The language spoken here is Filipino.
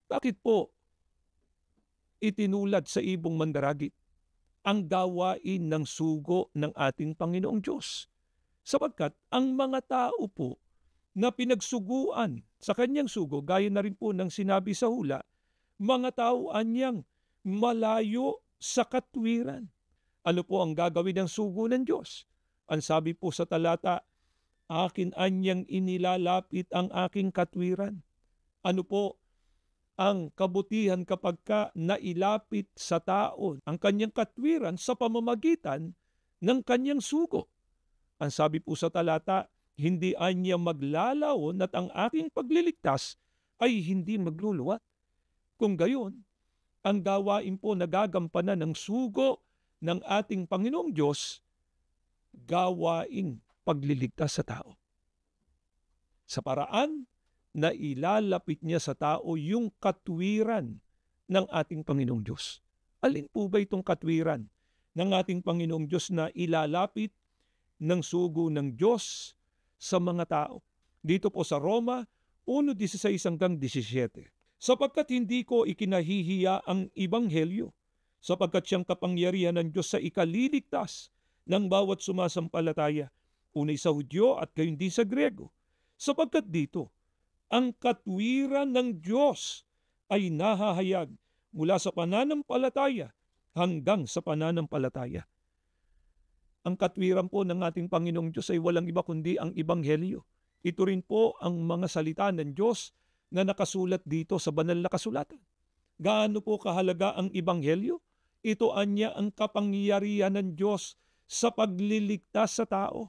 Bakit po itinulad sa ibong mandaragit ang gawain ng sugo ng ating Panginoong Diyos? Sapagkat ang mga tao po na pinagsuguan sa kanyang sugo, gaya na rin po ng sinabi sa hula, mga tao anyang malayo sa katwiran. Ano po ang gagawin ng sugo ng Diyos? Ang sabi po sa talata, akin anyang inilalapit ang aking katwiran. Ano po ang kabutihan kapag ka nailapit sa tao ang kanyang katwiran sa pamamagitan ng kanyang sugo? Ang sabi po sa talata, hindi anya maglalaon at ang aking pagliligtas ay hindi magluluwat. Kung gayon, ang gawain po na gagampanan ng sugo ng ating Panginoong Diyos, gawaing pagliligtas sa tao. Sa paraan na ilalapit niya sa tao yung katwiran ng ating Panginoong Diyos. Alin po ba itong katwiran ng ating Panginoong Diyos na ilalapit ng sugo ng Diyos sa mga tao? Dito po sa Roma 1:16-17. Sapagkat hindi ko ikinahihiya ang Ebanghelyo, sapagkat siyang kapangyarihan ng Diyos sa ikaliligtas ng bawat sumasampalataya, unay sa Hudyo at gayon din sa Grego. Sapagkat dito, ang katwiran ng Diyos ay nahahayag mula sa pananampalataya hanggang sa pananampalataya. Ang katwiran po ng ating Panginoong Diyos ay walang iba kundi ang Ebanghelyo. Ito rin po ang mga salita ng Diyos na nakasulat dito sa banal na kasulatan. Gaano po kahalaga ang Ebanghelyo? Ito anya ang kapangyarihan ng Diyos sa pagliligtas sa tao.